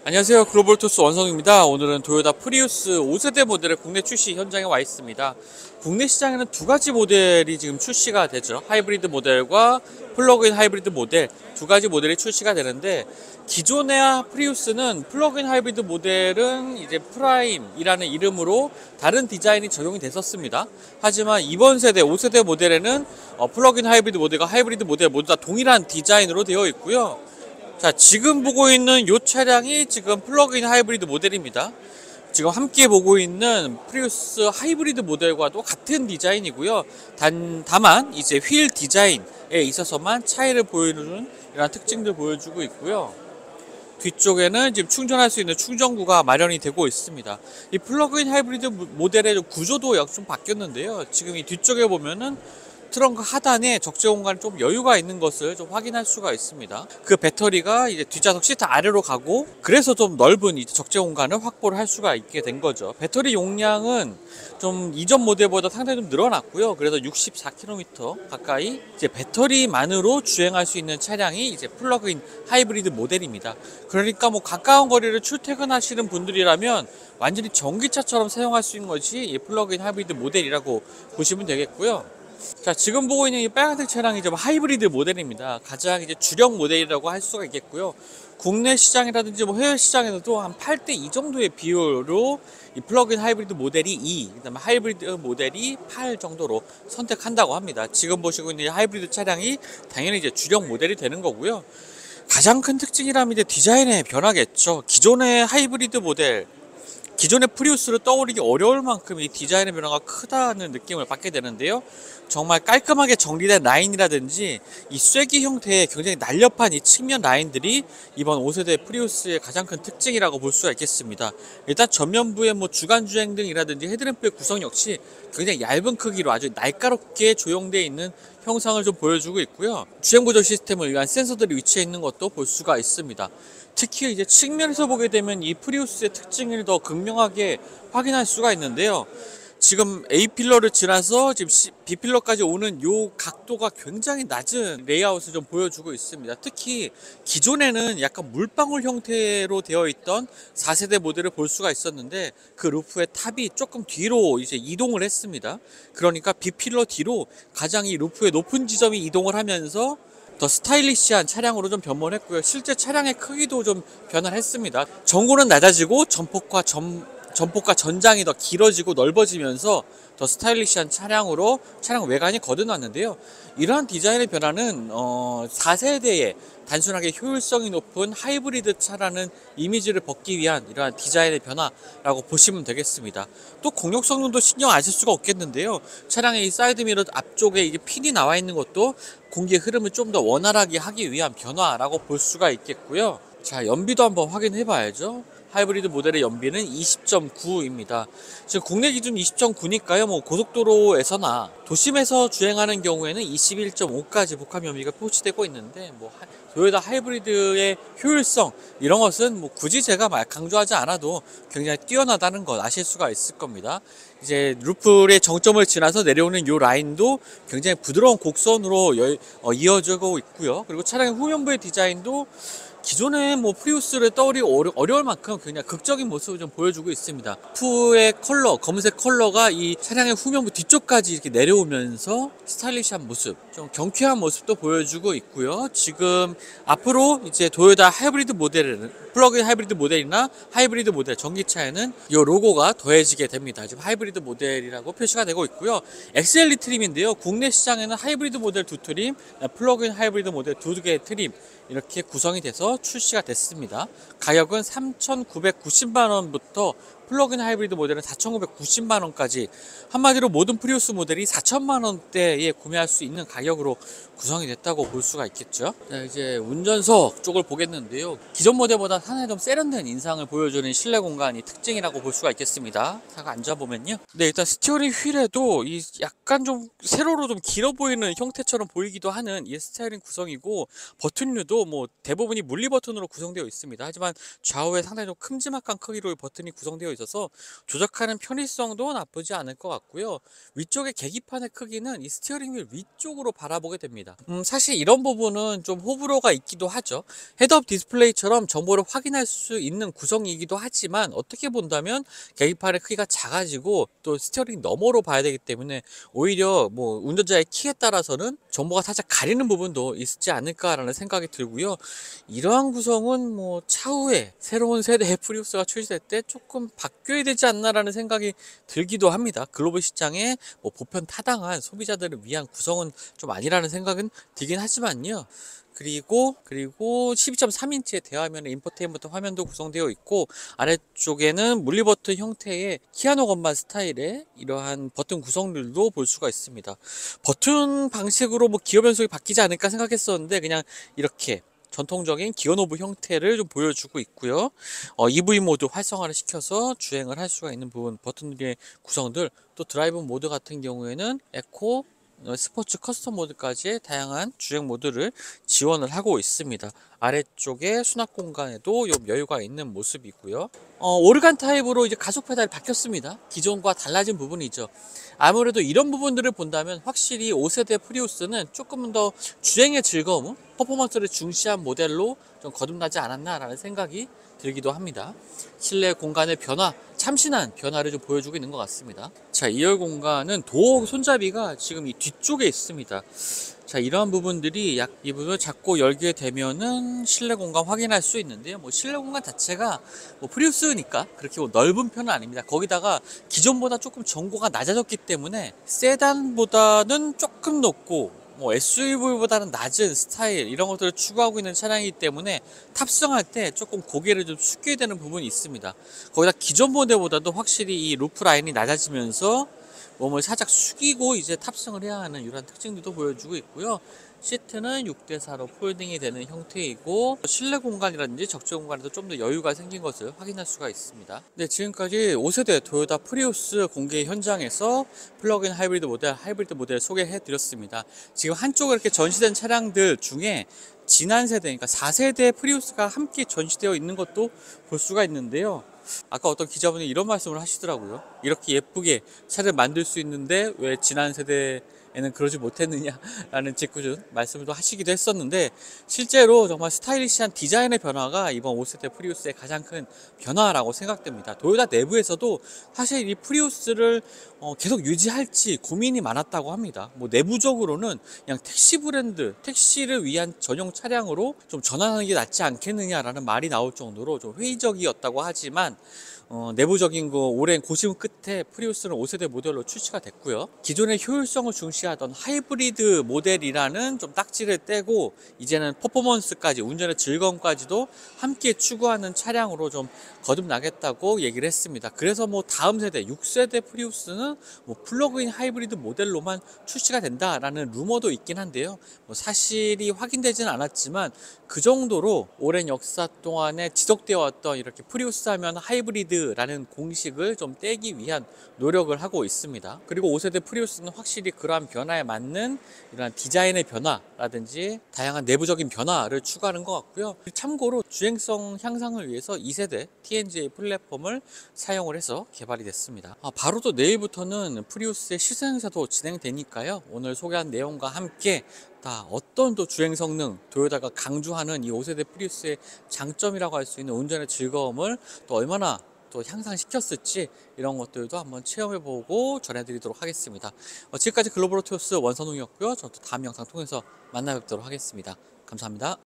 안녕하세요. 글로벌토스 원성입니다. 오늘은 도요타 프리우스 5세대 모델의 국내 출시 현장에 와 있습니다. 국내 시장에는 두 가지 모델이 지금 출시가 되죠. 하이브리드 모델과 플러그인 하이브리드 모델 두 가지 모델이 출시가 되는데, 기존의 프리우스는 플러그인 하이브리드 모델은 이제 프라임이라는 이름으로 다른 디자인이 적용이 됐었습니다. 하지만 이번 세대 5세대 모델에는 플러그인 하이브리드 모델과 하이브리드 모델 모두 다 동일한 디자인으로 되어 있고요. 자, 지금 보고 있는 이 차량이 지금 플러그인 하이브리드 모델입니다. 지금 함께 보고 있는 프리우스 하이브리드 모델과도 같은 디자인이고요. 다만 이제 휠 디자인에 있어서만 차이를 보여주는 이런 특징들 보여주고 있고요. 뒤쪽에는 지금 충전할 수 있는 충전구가 마련이 되고 있습니다. 이 플러그인 하이브리드 모델의 구조도 좀 바뀌었는데요. 지금 이 뒤쪽에 보면은 트렁크 하단에 적재 공간이 좀 여유가 있는 것을 좀 확인할 수가 있습니다. 그 배터리가 이제 뒷좌석 시트 아래로 가고, 그래서 좀 넓은 이제 적재 공간을 확보를 할 수가 있게 된 거죠. 배터리 용량은 좀 이전 모델보다 상당히 좀 늘어났고요. 그래서 64km 가까이 이제 배터리만으로 주행할 수 있는 차량이 이제 플러그인 하이브리드 모델입니다. 그러니까 뭐 가까운 거리를 출퇴근하시는 분들이라면 완전히 전기차처럼 사용할 수 있는 것이 이 플러그인 하이브리드 모델이라고 보시면 되겠고요. 자, 지금 보고 있는 이 빨간색 차량이 좀 하이브리드 모델입니다. 가장 이제 주력 모델이라고 할 수가 있겠고요. 국내 시장이라든지 뭐 해외 시장에서도 한 8대2 정도의 비율로 이 플러그인 하이브리드 모델이 2, 그다음에 하이브리드 모델이 8 정도로 선택한다고 합니다. 지금 보시고 있는 이 하이브리드 차량이 당연히 이제 주력 모델이 되는 거고요. 가장 큰 특징이라면 이제 디자인의 변화겠죠. 기존의 프리우스를 떠올리기 어려울 만큼 이 디자인의 변화가 크다는 느낌을 받게 되는데요. 정말 깔끔하게 정리된 라인이라든지 이 쐐기 형태의 굉장히 날렵한 이 측면 라인들이 이번 5세대 프리우스의 가장 큰 특징이라고 볼 수가 있겠습니다. 일단 전면부의 뭐 주간주행 등이라든지 헤드램프의 구성 역시 굉장히 얇은 크기로 아주 날카롭게 조형되어 있는 형상을 좀 보여주고 있고요. 주행 보조 시스템을 위한 센서들이 위치해 있는 것도 볼 수가 있습니다. 특히 이제 측면에서 보게 되면 이 프리우스의 특징을 더 극명하게 확인할 수가 있는데요. 지금 A필러를 지나서 지금 B필러까지 오는 요 각도가 굉장히 낮은 레이아웃을 좀 보여주고 있습니다. 특히 기존에는 약간 물방울 형태로 되어 있던 4세대 모델을 볼 수가 있었는데, 그 루프의 탑이 조금 뒤로 이제 이동을 했습니다. 그러니까 B필러 뒤로 가장 이 루프의 높은 지점이 이동을 하면서 더 스타일리시한 차량으로 좀 변모했고요. 실제 차량의 크기도 좀 변화했습니다. 전고는 낮아지고 전폭과 전장이 더 길어지고 넓어지면서 더 스타일리시한 차량으로 차량 외관이 거듭났는데요. 이러한 디자인의 변화는 4세대의 단순하게 효율성이 높은 하이브리드 차라는 이미지를 벗기 위한 이러한 디자인의 변화라고 보시면 되겠습니다. 또 공력 성능도 신경 안 쓸 수가 없겠는데요. 차량의 이 사이드미러 앞쪽에 이게 핀이 나와 있는 것도 공기의 흐름을 좀 더 원활하게 하기 위한 변화라고 볼 수가 있겠고요. 자, 연비도 한번 확인해 봐야죠. 하이브리드 모델의 연비는 20.9입니다. 지금 국내 기준 20.9니까요. 뭐 고속도로에서나 도심에서 주행하는 경우에는 21.5까지 복합 연비가 표시되고 있는데, 뭐 도요타 하이브리드의 효율성 이런 것은 뭐 굳이 제가 강조하지 않아도 굉장히 뛰어나다는 것 아실 수가 있을 겁니다. 이제 루프의 정점을 지나서 내려오는 이 라인도 굉장히 부드러운 곡선으로 이어지고 있고요. 그리고 차량의 후면부의 디자인도 기존에 뭐 프리우스를 떠올리기 어려울 만큼 굉장히 극적인 모습을 좀 보여주고 있습니다. 루프의 컬러, 검은색 컬러가 이 차량의 후면부 뒤쪽까지 이렇게 내려오면서 스타일리시한 모습, 좀 경쾌한 모습도 보여주고 있고요. 지금 앞으로 이제 도요타 하이브리드 모델은 플러그인 하이브리드 모델이나 하이브리드 모델 전기차에는 이 로고가 더해지게 됩니다. 지금 하이브리드 모델이라고 표시가 되고 있고요. XLE 트림인데요. 국내 시장에는 하이브리드 모델 2트림, 플러그인 하이브리드 모델 2개 트림 이렇게 구성이 돼서 출시가 됐습니다. 가격은 3,990만원부터 플러그인 하이브리드 모델은 4,990만원까지, 한마디로 모든 프리우스 모델이 4천만원대에 구매할 수 있는 가격으로 구성이 됐다고 볼 수가 있겠죠. 자, 이제 운전석 쪽을 보겠는데요. 기존 모델보다 상당히 좀 세련된 인상을 보여주는 실내 공간이 특징이라고 볼 수가 있겠습니다. 잠깐 앉아보면요. 네, 일단 스티어링 휠에도 이 약간 좀 세로로 좀 길어 보이는 형태처럼 보이기도 하는 이 스타일링 구성이고, 버튼류도 뭐 대부분이 물리 버튼으로 구성되어 있습니다. 하지만 좌우에 상당히 좀 큼지막한 크기로 버튼이 구성되어 있어서 조작하는 편의성도 나쁘지 않을 것 같고요. 위쪽의 계기판의 크기는 이 스티어링 휠 위쪽으로 바라보게 됩니다. 사실 이런 부분은 좀 호불호가 있기도 하죠. 헤드업 디스플레이처럼 정보를 확인할 수 있는 구성이기도 하지만 어떻게 본다면 계기판의 크기가 작아지고 또 스티어링 너머로 봐야 되기 때문에 오히려 뭐 운전자의 키에 따라서는 정보가 살짝 가리는 부분도 있지 않을까라는 생각이 들고요. 이러한 구성은 뭐 차후에 새로운 세대의 프리우스가 출시될 때 조금 바뀌어야 되지 않나라는 생각이 들기도 합니다. 글로벌 시장에 뭐 보편 타당한 소비자들을 위한 구성은 좀 아니라는 생각은 들긴 하지만요. 그리고 12.3인치의 대화면에 인포테인먼트 화면도 구성되어 있고, 아래쪽에는 물리버튼 형태의 키아노 건반 스타일의 이러한 버튼 구성들도 볼 수가 있습니다. 버튼 방식으로 뭐 기어 변속이 바뀌지 않을까 생각했었는데 그냥 이렇게 전통적인 기어노브 형태를 좀 보여주고 있고요. EV 모드 활성화를 시켜서 주행을 할 수가 있는 부분, 버튼들의 구성들, 또 드라이브 모드 같은 경우에는 에코, 스포츠 커스텀 모드까지의 다양한 주행 모드를 지원을 하고 있습니다. 아래쪽에 수납 공간에도 좀 여유가 있는 모습이고요. 오르간 타입으로 이제 가속 페달이 바뀌었습니다. 기존과 달라진 부분이죠. 아무래도 이런 부분들을 본다면 확실히 5세대 프리우스는 조금 더 주행의 즐거움, 퍼포먼스를 중시한 모델로 좀 거듭나지 않았나라는 생각이 들기도 합니다. 실내 공간의 변화, 참신한 변화를 좀 보여주고 있는 것 같습니다. 자, 2열 공간은 도어 손잡이가 지금 이 뒤쪽에 있습니다. 자, 이러한 부분들이 이 부분을 잡고 열게 되면은 실내 공간 확인할 수 있는데요. 뭐 실내 공간 자체가 뭐 프리우스니까 그렇게 뭐 넓은 편은 아닙니다. 거기다가 기존보다 조금 전고가 낮아졌기 때문에 세단보다는 조금 높고 뭐 SUV보다는 낮은 스타일 이런 것들을 추구하고 있는 차량이기 때문에 탑승할 때 조금 고개를 좀 숙여야 되는 부분이 있습니다. 거기다 기존 모델보다도 확실히 이 루프 라인이 낮아지면서 몸을 살짝 숙이고 이제 탑승을 해야 하는 이런 특징들도 보여주고 있고요. 시트는 6대4로 폴딩이 되는 형태이고 실내 공간이라든지 적재 공간에도 좀 더 여유가 생긴 것을 확인할 수가 있습니다. 네, 지금까지 5세대 토요타 프리우스 공개 현장에서 플러그인 하이브리드 모델 소개해 드렸습니다. 지금 한쪽에 이렇게 전시된 차량들 중에 지난 세대, 그러니까 4세대 프리우스가 함께 전시되어 있는 것도 볼 수가 있는데요. 아까 어떤 기자분이 이런 말씀을 하시더라고요. 이렇게 예쁘게 차를 만들 수 있는데 왜 지난 세대에는 그러지 못했느냐라는 짓궂은 말씀을 또 하시기도 했었는데, 실제로 정말 스타일리시한 디자인의 변화가 이번 5세대 프리우스의 가장 큰 변화라고 생각됩니다. 도요타 내부에서도 사실 이 프리우스를 계속 유지할지 고민이 많았다고 합니다. 뭐 내부적으로는 그냥 택시 브랜드, 택시를 위한 전용 차량으로 좀 전환하는 게 낫지 않겠느냐라는 말이 나올 정도로 좀 회의적이었다고 하지만 내부적인 오랜 고심 끝에 프리우스는 5세대 모델로 출시가 됐고요. 기존의 효율성을 중시하던 하이브리드 모델이라는 좀 딱지를 떼고 이제는 퍼포먼스까지, 운전의 즐거움까지도 함께 추구하는 차량으로 좀 거듭나겠다고 얘기를 했습니다. 그래서 뭐 다음 세대 6세대 프리우스는 뭐 플러그인 하이브리드 모델로만 출시가 된다라는 루머도 있긴 한데요. 뭐 사실이 확인되지는 않았지만 그 정도로 오랜 역사 동안에 지속되어 왔던 이렇게 프리우스 하면 하이브리드라는 공식을 좀 떼기 위한 노력을 하고 있습니다. 그리고 5세대 프리우스는 확실히 그러한 변화에 맞는 이러한 디자인의 변화라든지 다양한 내부적인 변화를 추구하는 것 같고요. 참고로 주행성 향상을 위해서 2세대 TNGA 플랫폼을 사용을 해서 개발이 됐습니다. 바로 또 내일부터는 프리우스의 시승 행사도 진행되니까요. 오늘 소개한 내용과 함께 어떤 또 주행 성능, 도요타가 강조하는 이 5세대 프리우스의 장점이라고 할 수 있는 운전의 즐거움을 또 얼마나 또 향상시켰을지 이런 것들도 한번 체험해보고 전해드리도록 하겠습니다. 지금까지 글로벌 오토스 원선웅이었고요. 저는 또 다음 영상 통해서 만나 뵙도록 하겠습니다. 감사합니다.